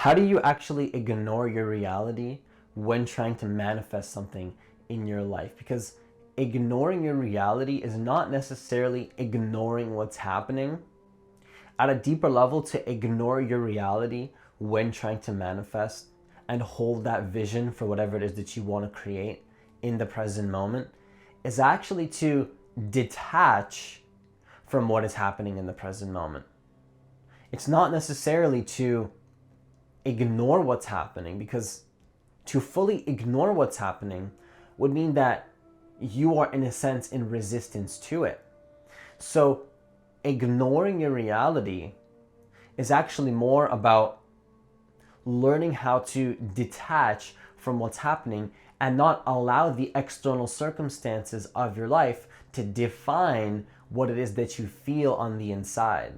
How do you actually ignore your reality when trying to manifest something in your life? Because ignoring your reality is not necessarily ignoring what's happening. At a deeper level, to ignore your reality when trying to manifest and hold that vision for whatever it is that you want to create in the present moment is actually to detach from what is happening in the present moment. It's not necessarily to ignore what's happening, because to fully ignore what's happening would mean that you are, in a sense, in resistance to it. So ignoring your reality is actually more about learning how to detach from what's happening and not allow the external circumstances of your life to define what it is that you feel on the inside.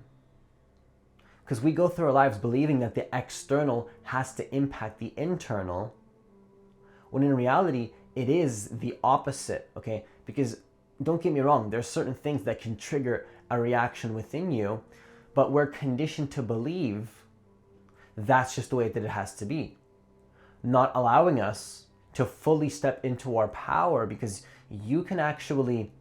Because we go through our lives believing that the external has to impact the internal, when in reality, it is the opposite, okay? Because don't get me wrong, there's certain things that can trigger a reaction within you, but we're conditioned to believe that's just the way that it has to be, not allowing us to fully step into our power, because you can actually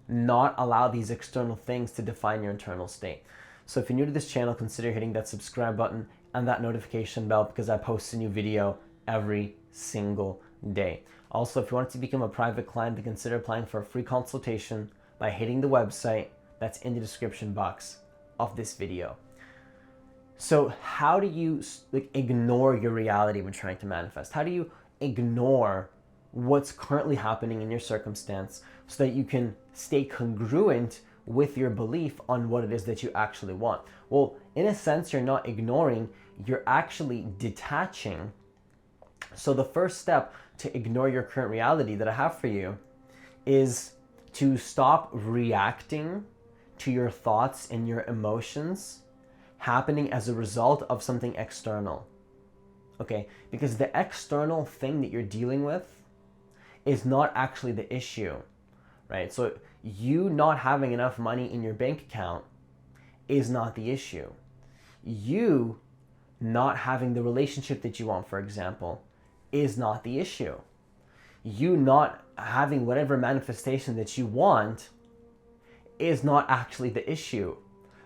not allow these external things to define your internal state. So if you're new to this channel, consider hitting that subscribe button and that notification bell, because I post a new video every single day. Also, if you want to become a private client, then consider applying for a free consultation by hitting the website that's in the description box of this video. So how do you ignore your reality when trying to manifest? How do you ignore what's currently happening in your circumstance so that you can stay congruent with your belief on what it is that you actually want? Well, in a sense, you're not ignoring, you're actually detaching. So the first step to ignore your current reality that I have for you is to stop reacting to your thoughts and your emotions happening as a result of something external. Okay? Because the external thing that you're dealing with is not actually the issue, right? So you not having enough money in your bank account is not the issue. You not having the relationship that you want, for example, is not the issue. You not having whatever manifestation that you want is not actually the issue.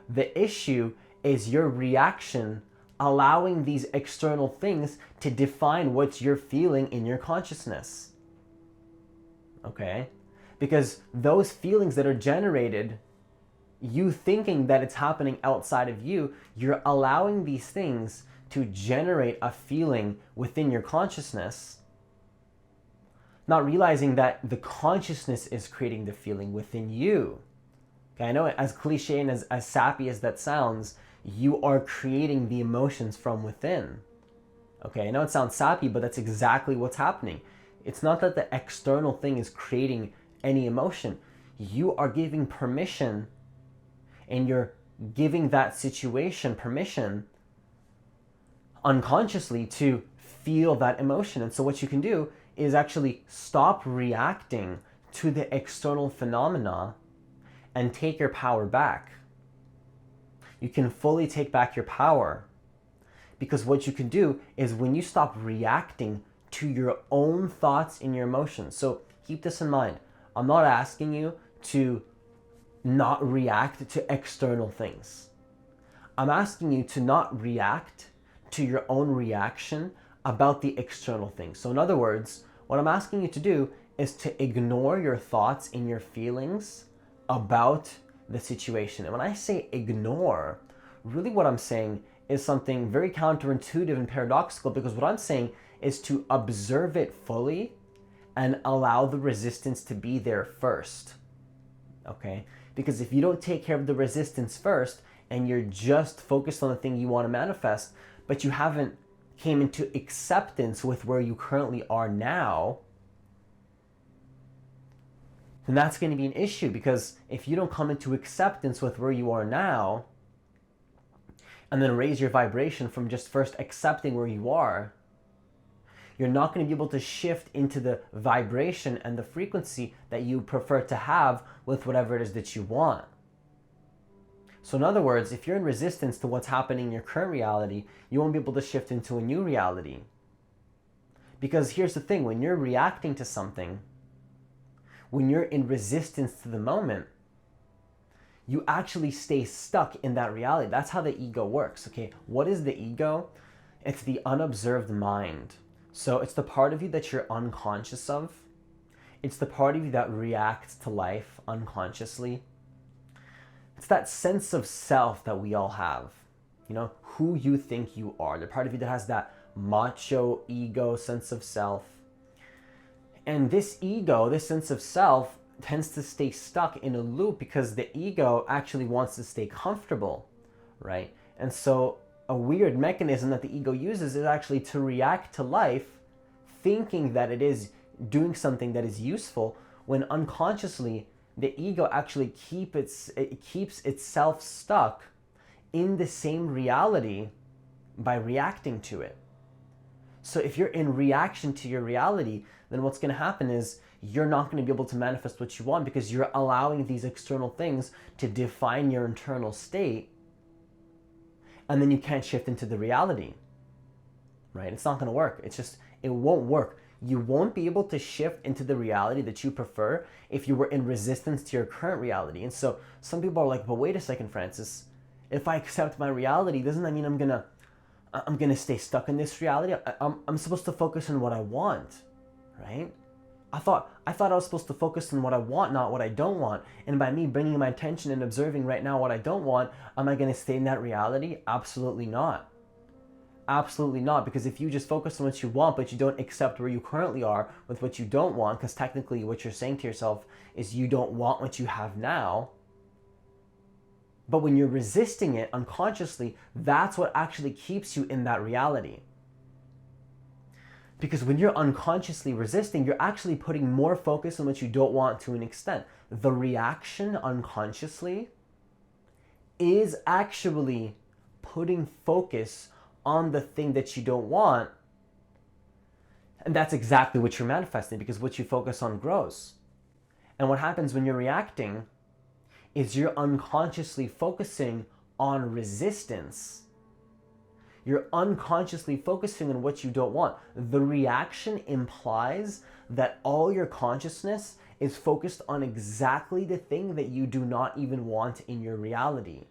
The issue is your reaction, allowing these external things to define what you're feeling in your consciousness. Okay? Because those feelings that are generated, you thinking that it's happening outside of you, you're allowing these things to generate a feeling within your consciousness, not realizing that the consciousness is creating the feeling within you. Okay, I know, as cliche and as sappy as that sounds, you are creating the emotions from within. Okay, I know it sounds sappy, but that's exactly what's happening. It's not that the external thing is creating any emotion. You are giving permission, and you're giving that situation permission unconsciously to feel that emotion. And so what you can do is actually stop reacting to the external phenomena and take your power back. You can fully take back your power, because what you can do is when you stop reacting to your own thoughts and your emotions. So keep this in mind. I'm not asking you to not react to external things. I'm asking you to not react to your own reaction about the external things. So in other words, what I'm asking you to do is to ignore your thoughts and your feelings about the situation. And when I say ignore, really what I'm saying is something very counterintuitive and paradoxical, because what I'm saying is to observe it fully and allow the resistance to be there first. Okay? Because if you don't take care of the resistance first and you're just focused on the thing you want to manifest, but you haven't came into acceptance with where you currently are now, then that's going to be an issue. Because if you don't come into acceptance with where you are now and then raise your vibration from just first accepting where you are, you're not going to be able to shift into the vibration and the frequency that you prefer to have with whatever it is that you want. So in other words, if you're in resistance to what's happening in your current reality, you won't be able to shift into a new reality. Because here's the thing, when you're reacting to something, when you're in resistance to the moment, you actually stay stuck in that reality. That's how the ego works, okay? What is the ego? It's the unobserved mind. So it's the part of you that you're unconscious of. It's the part of you that reacts to life unconsciously. It's that sense of self that we all have. You know, who you think you are. The part of you that has that macho ego sense of self. And this ego, this sense of self, tends to stay stuck in a loop because the ego actually wants to stay comfortable, right? And so a weird mechanism that the ego uses is actually to react to life thinking that it is doing something that is useful, when unconsciously the ego actually keeps itself stuck in the same reality by reacting to it. So if you're in reaction to your reality, then what's going to happen is you're not going to be able to manifest what you want because you're allowing these external things to define your internal state, and then you can't shift into the reality, right? It's not going to work. It won't work. You won't be able to shift into the reality that you prefer if you were in resistance to your current reality. And so some people are like, but wait a second, Francis, if I accept my reality, doesn't that mean I'm gonna stay stuck in this reality? I'm supposed to focus on what I want, right? I thought I was supposed to focus on what I want, not what I don't want. And by me bringing my attention and observing right now what I don't want, am I going to stay in that reality? Absolutely not. Absolutely not. Because if you just focus on what you want, but you don't accept where you currently are with what you don't want, because technically what you're saying to yourself is you don't want what you have now. But when you're resisting it unconsciously, that's what actually keeps you in that reality. Because when you're unconsciously resisting, you're actually putting more focus on what you don't want to an extent. The reaction unconsciously is actually putting focus on the thing that you don't want. And that's exactly what you're manifesting, because what you focus on grows. And what happens when you're reacting is you're unconsciously focusing on resistance. You're unconsciously focusing on what you don't want. The reaction implies that all your consciousness is focused on exactly the thing that you do not even want in your reality.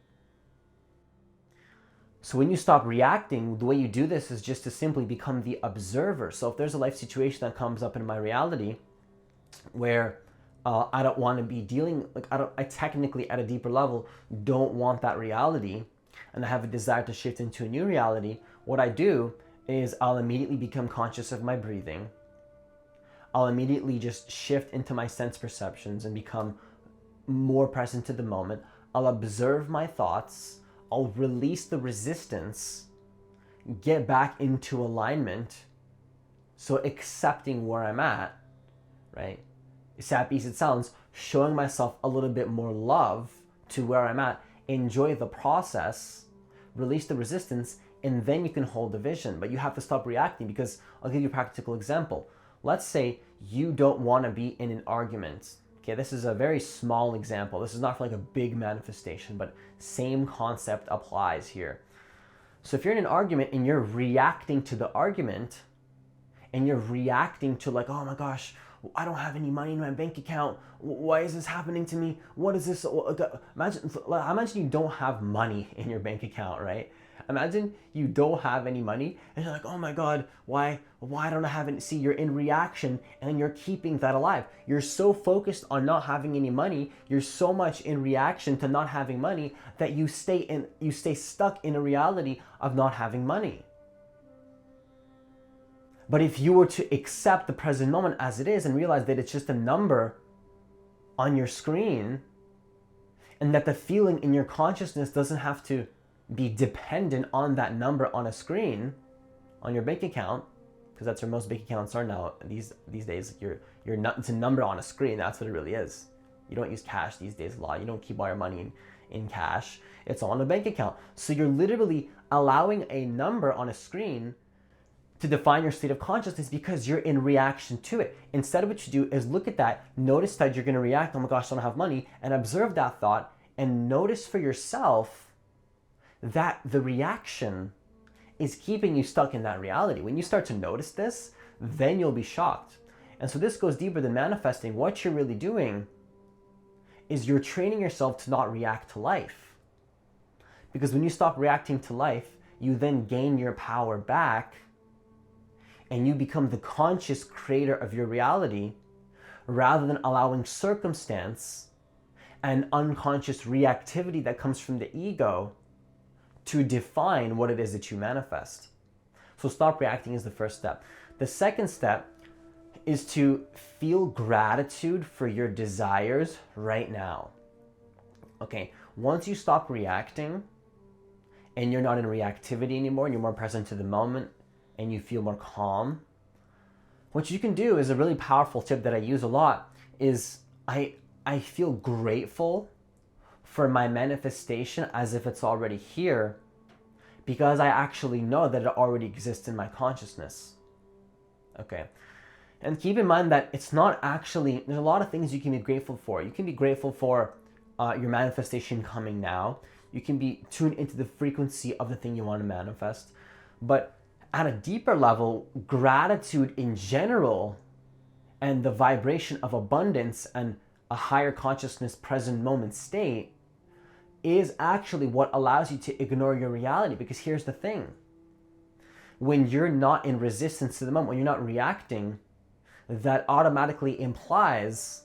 So when you stop reacting, the way you do this is just to simply become the observer. So if there's a life situation that comes up in my reality where I don't want to be dealing, I technically at a deeper level don't want that reality, and I have a desire to shift into a new reality, what I do is I'll immediately become conscious of my breathing. I'll immediately just shift into my sense perceptions and become more present to the moment. I'll observe my thoughts. I'll release the resistance, get back into alignment. So accepting where I'm at, right? Sappy as it sounds, showing myself a little bit more love to where I'm at. Enjoy the process, release the resistance, and then you can hold the vision. But you have to stop reacting, because I'll give you a practical example. Let's say you don't want to be in an argument. Okay, this is a very small example. This is not for like a big manifestation, but same concept applies here. So if you're in an argument and you're reacting to the argument, and you're reacting to like, oh my gosh, I don't have any money in my bank account. Why is this happening to me? What is this? Imagine you don't have money in your bank account, right? Imagine you don't have any money and you're like, oh my God, why don't I have any? See, you're in reaction and you're keeping that alive. You're so focused on not having any money. You're so much in reaction to not having money that you stay stuck in a reality of not having money. But if you were to accept the present moment as it is and realize that it's just a number on your screen, and that the feeling in your consciousness doesn't have to be dependent on that number on a screen, on your bank account, because that's where most bank accounts are now these days. You're not, it's a number on a screen. That's what it really is. You don't use cash these days a lot. You don't keep all your money in cash. It's all on a bank account. So you're literally allowing a number on a screen to define your state of consciousness because you're in reaction to it. Instead, what you do is look at that, notice that you're going to react, oh my gosh, I don't have money, and observe that thought, and notice for yourself that the reaction is keeping you stuck in that reality. When you start to notice this, then you'll be shocked. And so this goes deeper than manifesting. What you're really doing is you're training yourself to not react to life. Because when you stop reacting to life, you then gain your power back and you become the conscious creator of your reality rather than allowing circumstance and unconscious reactivity that comes from the ego to define what it is that you manifest. So stop reacting is the first step. The second step is to feel gratitude for your desires right now. Okay, once you stop reacting and you're not in reactivity anymore and you're more present to the moment and you feel more calm, what you can do is a really powerful tip that I use a lot is I feel grateful for my manifestation as if it's already here because I actually know that it already exists in my consciousness. Okay. And keep in mind that it's not actually, there's a lot of things you can be grateful for. You can be grateful for your manifestation coming now. You can be tuned into the frequency of the thing you want to manifest. But at a deeper level, gratitude in general and the vibration of abundance and a higher consciousness present moment state is actually what allows you to ignore your reality. Because here's the thing. When you're not in resistance to the moment, when you're not reacting, that automatically implies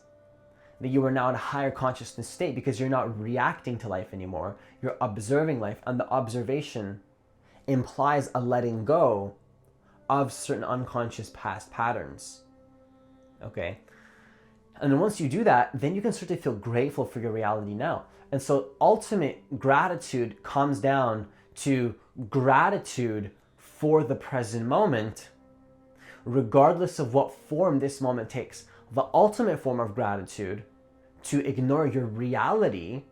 that you are now in a higher consciousness state because you're not reacting to life anymore. You're observing life, and the observation implies a letting go of certain unconscious past patterns. Okay? And then once you do that, then you can start to feel grateful for your reality now. And so ultimate gratitude comes down to gratitude for the present moment, regardless of what form this moment takes. The ultimate form of gratitude, to ignore your reality,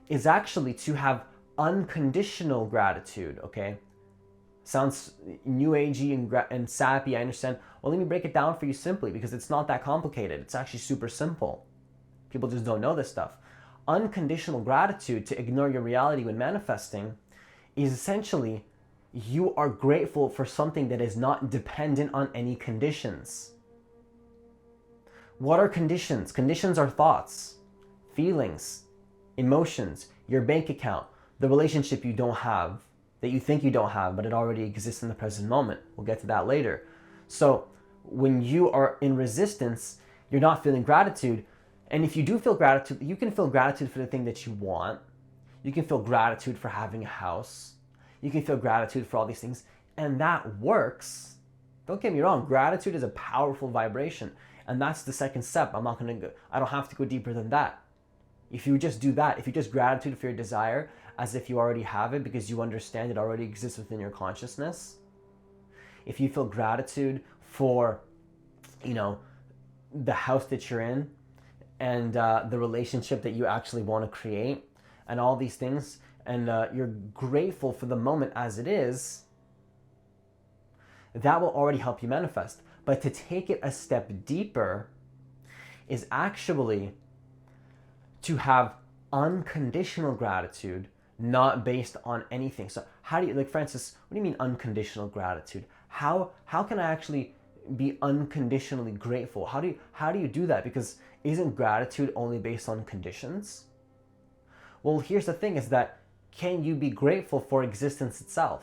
is actually to have unconditional gratitude, okay? Sounds new agey and sappy, I understand. Well, let me break it down for you simply because it's not that complicated. It's actually super simple. People just don't know this stuff. Unconditional gratitude, to ignore your reality when manifesting, is essentially you are grateful for something that is not dependent on any conditions. What are conditions? Conditions are thoughts, feelings, emotions, your bank account, the relationship you don't have, that you think you don't have, but it already exists in the present moment. We'll get to that later. So when you are in resistance, you're not feeling gratitude. And if you do feel gratitude, you can feel gratitude for the thing that you want. You can feel gratitude for having a house. You can feel gratitude for all these things. And that works. Don't get me wrong. Gratitude is a powerful vibration. And that's the second step. I don't have to go deeper than that. If you just do that, if you just gratitude for your desire as if you already have it because you understand it already exists within your consciousness. If you feel gratitude for, the house that you're in and the relationship that you actually want to create and all these things, and you're grateful for the moment as it is, that will already help you manifest. But to take it a step deeper is actually to have unconditional gratitude, not based on anything. So how do you, like Francis, what do you mean unconditional gratitude? How can I actually be unconditionally grateful? How do you do that? Because isn't gratitude only based on conditions? Well, here's the thing is that, can you be grateful for existence itself?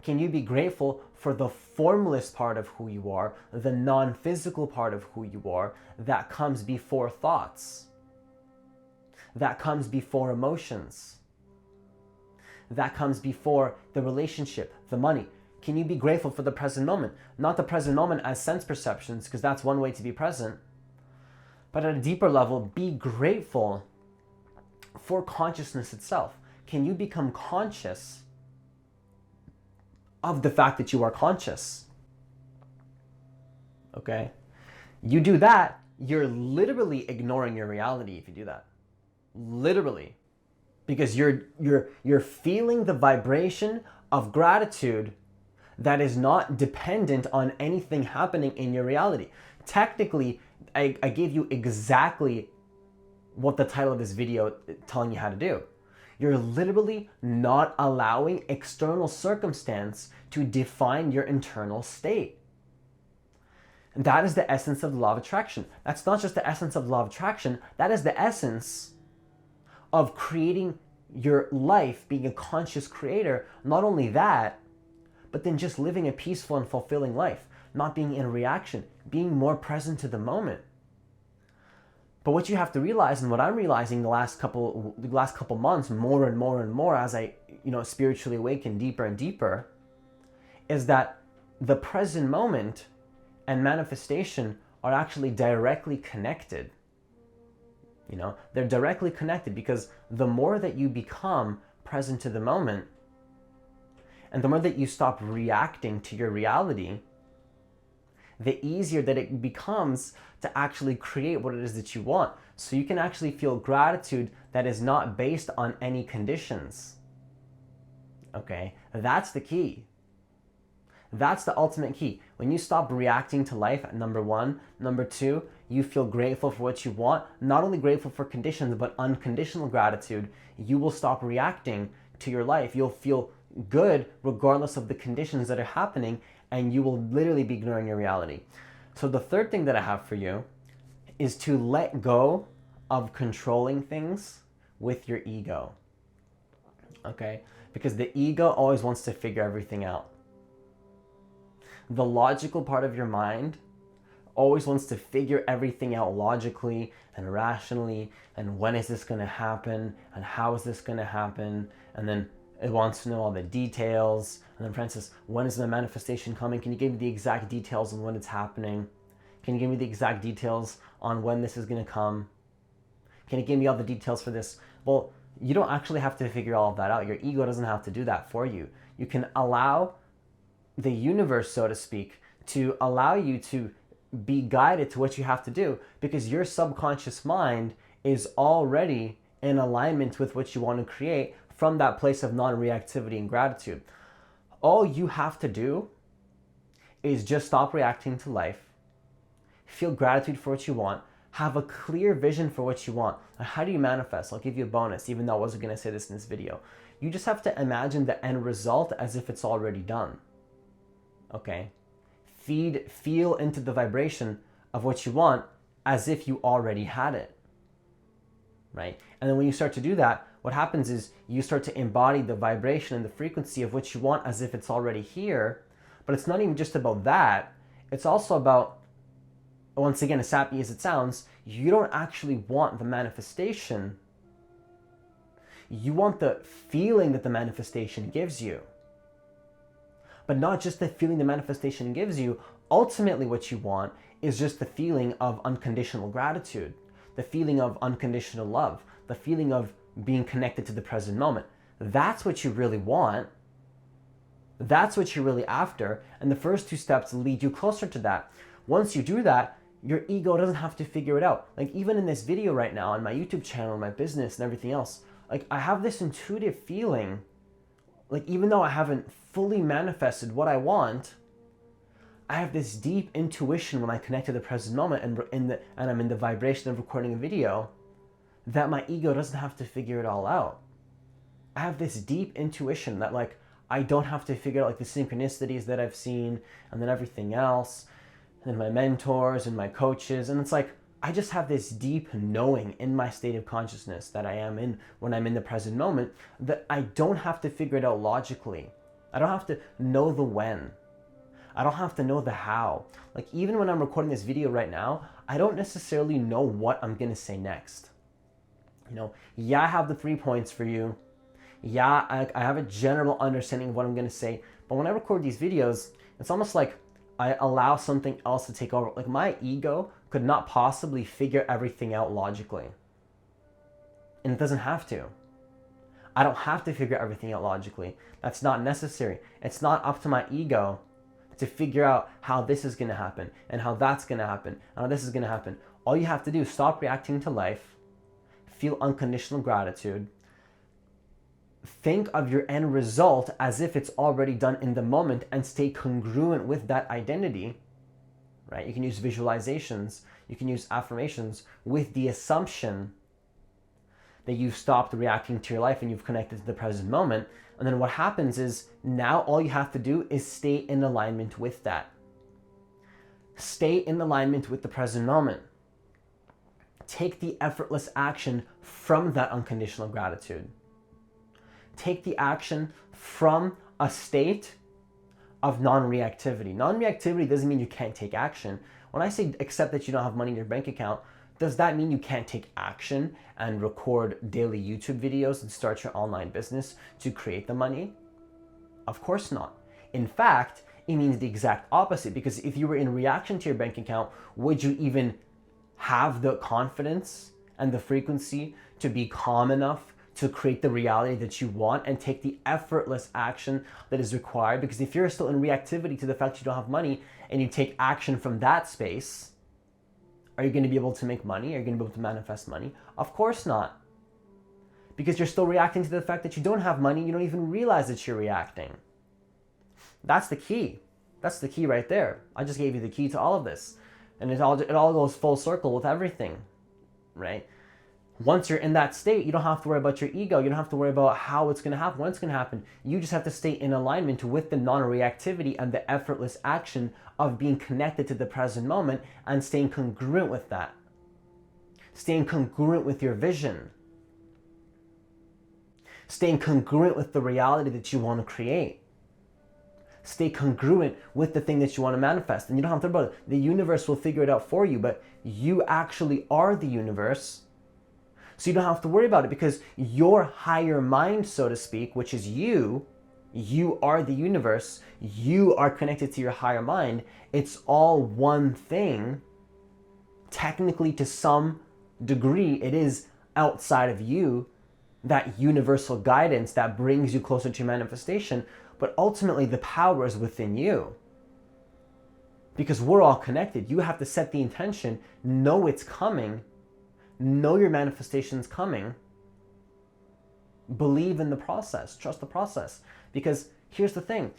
Can you be grateful for the formless part of who you are, the non-physical part of who you are, that comes before thoughts, that comes before emotions, that comes before the relationship, the money? Can you be grateful for the present moment? Not the present moment as sense perceptions, because that's one way to be present, but at a deeper level, be grateful for consciousness itself. Can you become conscious of the fact that you are conscious? Okay? You do that, you're literally ignoring your reality if you do that. Literally. Because you're feeling the vibration of gratitude that is not dependent on anything happening in your reality. Technically, I gave you exactly what the title of this video telling you how to do. You're literally not allowing external circumstance to define your internal state. And that is the essence of the law of attraction. That's not just the essence of the law of attraction, that is the essence of creating your life, being a conscious creator. Not only that, but then just living a peaceful and fulfilling life, not being in reaction, being more present to the moment. But what you have to realize, and what I'm realizing the last couple months, more and more as I, spiritually awaken deeper and deeper, is that the present moment and manifestation are actually directly connected. They're directly connected, because the more that you become present to the moment, and the more that you stop reacting to your reality, the easier that it becomes to actually create what it is that you want. So you can actually feel gratitude that is not based on any conditions. Okay, that's the key. That's the ultimate key. When you stop reacting to life, number one. Number two, you feel grateful for what you want. Not only grateful for conditions, but unconditional gratitude. You will stop reacting to your life. You'll feel good regardless of the conditions that are happening, and you will literally be ignoring your reality. So the third thing that I have for you is to let go of controlling things with your ego. Okay? Because the ego always wants to figure everything out. The logical part of your mind always wants to figure everything out logically and rationally, and when is this going to happen, and how is this going to happen, and then it wants to know all the details. And then, Francis, when is the manifestation coming? Can you give me the exact details on when it's happening? Can you give me the exact details on when this is going to come? Can you give me all the details for this? Well, you don't actually have to figure all of that out. Your ego doesn't have to do that for you. You can allow the universe, so to speak, to allow you to be guided to what you have to do, because your subconscious mind is already in alignment with what you want to create from that place of non-reactivity and gratitude. All you have to do is just stop reacting to life, feel gratitude for what you want, have a clear vision for what you want. Now, how do you manifest? I'll give you a bonus, even though I wasn't going to say this in this video. You just have to imagine the end result as if it's already done. Okay? Feel into the vibration of what you want as if you already had it. Right? And then when you start to do that, what happens is you start to embody the vibration and the frequency of what you want as if it's already here. But it's not even just about that. It's also about, once again, as sappy as it sounds, you don't actually want the manifestation. You want the feeling that the manifestation gives you. But not just the feeling the manifestation gives you. Ultimately, what you want is just the feeling of unconditional gratitude, the feeling of unconditional love, the feeling of being connected to the present moment. That's what you really want. That's what you're really after. And the first two steps lead you closer to that. Once you do that, your ego doesn't have to figure it out. Like, even in this video right now, on my YouTube channel, my business and everything else, like, I have this intuitive feeling, like, even though I haven't fully manifested what I want, I have this deep intuition when I connect to the present moment and I'm in the vibration of recording a video, that my ego doesn't have to figure it all out. I have this deep intuition that, like, I don't have to figure out, like, the synchronicities that I've seen and then everything else, and my mentors and my coaches, and it's like, I just have this deep knowing in my state of consciousness that I am in when I'm in the present moment, that I don't have to figure it out logically. I don't have to know the when. I don't have to know the how. Like, even when I'm recording this video right now, I don't necessarily know what I'm going to say next. Yeah, I have the 3 points for you. Yeah, I have a general understanding of what I'm going to say. But when I record these videos, it's almost like I allow something else to take over. Like, my ego could not possibly figure everything out logically. And it doesn't have to. I don't have to figure everything out logically. That's not necessary. It's not up to my ego to figure out how this is going to happen and how that's going to happen and how this is going to happen. All you have to do is stop reacting to life, feel unconditional gratitude, think of your end result as if it's already done in the moment, and stay congruent with that identity, right? You can use visualizations, you can use affirmations with the assumption that you've stopped reacting to your life and you've connected to the present moment. And then what happens is now all you have to do is stay in alignment with that. Stay in alignment with the present moment. Take the effortless action from that unconditional gratitude. Take the action from a state of non-reactivity. Non-reactivity doesn't mean you can't take action. When I say accept that you don't have money in your bank account, does that mean you can't take action and record daily YouTube videos and start your online business to create the money? Of course not. In fact, it means the exact opposite, because if you were in reaction to your bank account, would you even have the confidence and the frequency to be calm enough to create the reality that you want and take the effortless action that is required? Because if you're still in reactivity to the fact that you don't have money and you take action from that space, are you going to be able to make money? Are you going to be able to manifest money? Of course not. Because you're still reacting to the fact that you don't have money. You don't even realize that you're reacting. That's the key. That's the key right there. I just gave you the key to all of this. And it all goes full circle with everything, right? Once you're in that state, you don't have to worry about your ego. You don't have to worry about how it's going to happen, when it's going to happen. You just have to stay in alignment with the non-reactivity and the effortless action of being connected to the present moment and staying congruent with that. Staying congruent with your vision. Staying congruent with the reality that you want to create. Stay congruent with the thing that you want to manifest. And you don't have to worry about it. The universe will figure it out for you, but you actually are the universe. So you don't have to worry about it, because your higher mind, so to speak, which is you are the universe, you are connected to your higher mind. It's all one thing. Technically, to some degree, it is outside of you, that universal guidance that brings you closer to your manifestation. But ultimately, the power is within you. Because we're all connected. You have to set the intention, know it's coming, know your manifestation's coming, believe in the process, trust the process. Because here's the thing,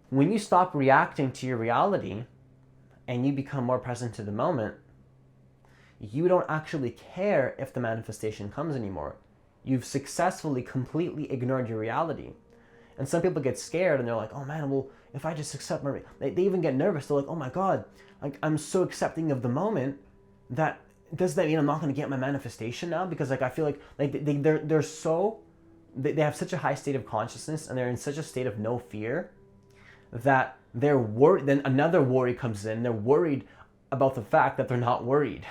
when you stop reacting to your reality and you become more present to the moment, you don't actually care if the manifestation comes anymore. You've successfully completely ignored your reality. And some people get scared and they're like, oh man, well, if I just accept my, they even get nervous. They're like, oh my God, I'm so accepting of the moment that, does that mean I'm not going to get my manifestation now? Because I feel like they're so, they have such a high state of consciousness and they're in such a state of no fear that they're worried. Then another worry comes in. They're worried about the fact that they're not worried.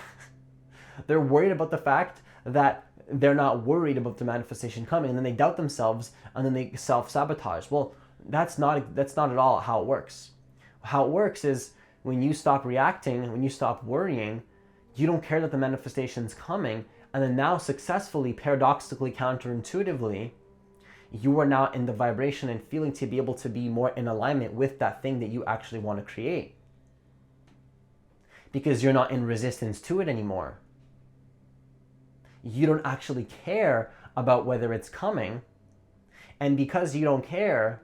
They're worried about the fact that they're not worried about the manifestation coming, and then they doubt themselves and then they self-sabotage. Well, that's not at all how it works. How it works is when you stop reacting, when you stop worrying, you don't care that the manifestation's coming, and then now successfully, paradoxically, counterintuitively, you are now in the vibration and feeling to be able to be more in alignment with that thing that you actually want to create. Because you're not in resistance to it anymore. You don't actually care about whether it's coming. And because you don't care,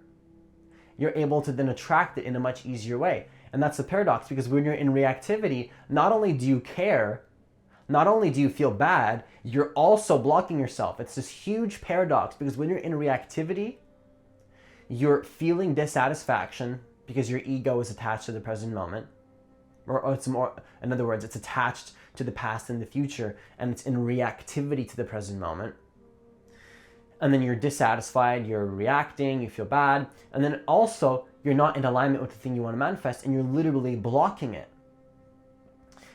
you're able to then attract it in a much easier way. And that's the paradox, because when you're in reactivity, not only do you care, not only do you feel bad, you're also blocking yourself. It's this huge paradox, because when you're in reactivity, you're feeling dissatisfaction because your ego is attached to the present moment. Or it's more, in other words, it's attached to the past and the future, and it's in reactivity to the present moment. And then you're dissatisfied, you're reacting, you feel bad, and then also you're not in alignment with the thing you want to manifest, and you're literally blocking it.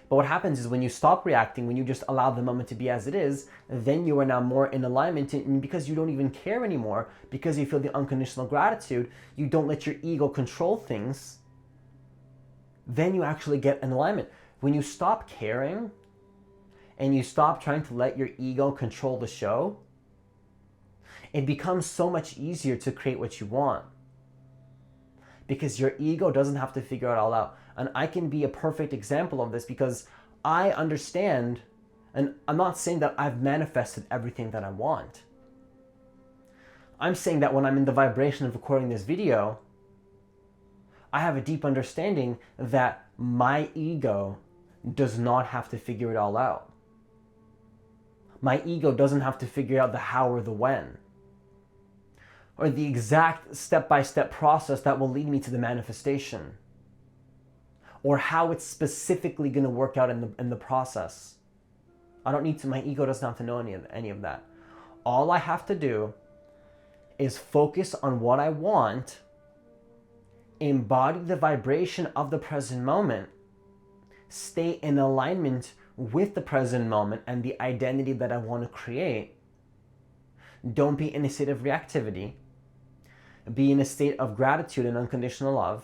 But what happens is when you stop reacting, when you just allow the moment to be as it is, then you are now more in alignment, and because you don't even care anymore, because you feel the unconditional gratitude, you don't let your ego control things, then you actually get in alignment. When you stop caring and you stop trying to let your ego control the show, it becomes so much easier to create what you want. Because your ego doesn't have to figure it all out. And I can be a perfect example of this because I understand, and I'm not saying that I've manifested everything that I want. I'm saying that when I'm in the vibration of recording this video, I have a deep understanding that my ego does not have to figure it all out. My ego doesn't have to figure out the how or the when, or the exact step-by-step process that will lead me to the manifestation, or how it's specifically going to work out in the process. I don't need to, my ego doesn't have to know any of that. All I have to do is focus on what I want, embody the vibration of the present moment, stay in alignment with the present moment and the identity that I want to create. Don't be in a state of reactivity. Be in a state of gratitude and unconditional love.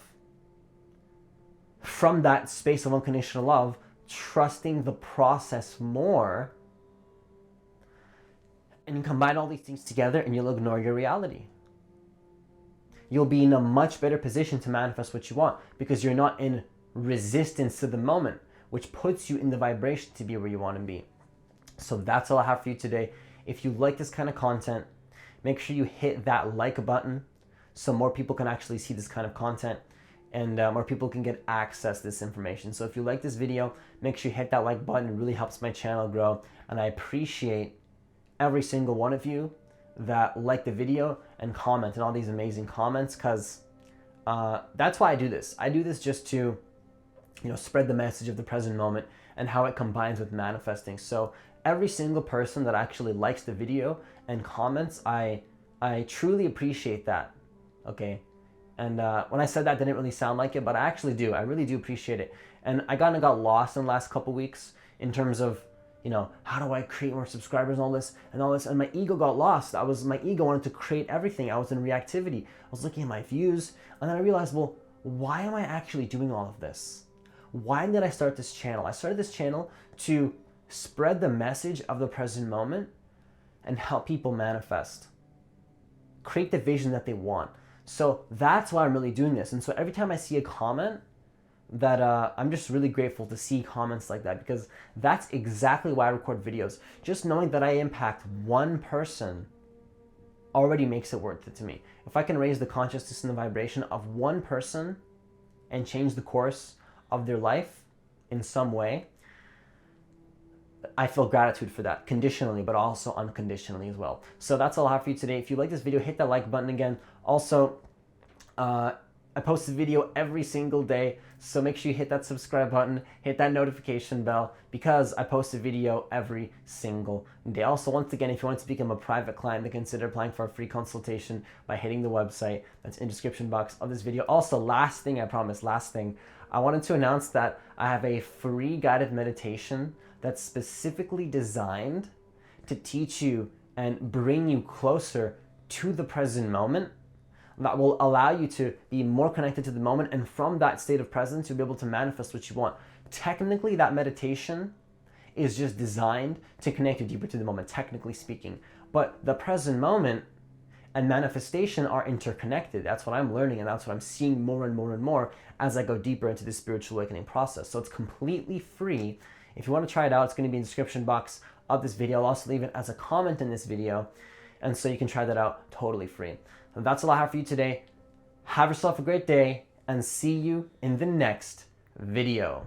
From that space of unconditional love, trusting the process more, and you combine all these things together and you'll ignore your reality. You'll be in a much better position to manifest what you want because you're not in resistance to the moment, which puts you in the vibration to be where you want to be. So that's all I have for you today. If you like this kind of content, make sure you hit that like button so more people can actually see this kind of content and more people can get access to this information. So if you like this video, make sure you hit that like button. It really helps my channel grow. And I appreciate every single one of you that like the video and comment and all these amazing comments, because that's why I do this. I do this just to, spread the message of the present moment and how it combines with manifesting. So every single person that actually likes the video and comments, I truly appreciate that. Okay. And when I said that, didn't really sound like it, but I actually do. I really do appreciate it. And I kind of got lost in the last couple weeks in terms of, how do I create more subscribers and all this. And my ego got lost. My ego wanted to create everything. I was in reactivity. I was looking at my views. And then I realized, well, why am I actually doing all of this? Why did I start this channel? I started this channel to spread the message of the present moment and help people manifest. Create the vision that they want. So that's why I'm really doing this. And so every time I see a comment, that I'm just really grateful to see comments like that, because that's exactly why I record videos. Just knowing that I impact one person already makes it worth it to me. If I can raise the consciousness and the vibration of one person and change the course of their life in some way, I feel gratitude for that, conditionally, but also unconditionally as well. So that's all I have for you today. If you like this video, hit that like button again. Also, I post a video every single day, so make sure you hit that subscribe button, hit that notification bell, because I post a video every single day. Also, once again, if you want to become a private client, then consider applying for a free consultation by hitting the website that's in the description box of this video. Also, last thing, I wanted to announce that I have a free guided meditation that's specifically designed to teach you and bring you closer to the present moment, that will allow you to be more connected to the moment, and from that state of presence, you'll be able to manifest what you want. Technically, that meditation is just designed to connect you deeper to the moment, technically speaking. But the present moment and manifestation are interconnected. That's what I'm learning, and that's what I'm seeing more and more and more as I go deeper into this spiritual awakening process. So it's completely free. If you want to try it out, it's going to be in the description box of this video. I'll also leave it as a comment in this video, and so you can try that out totally free. And that's all I have for you today. Have yourself a great day, and see you in the next video.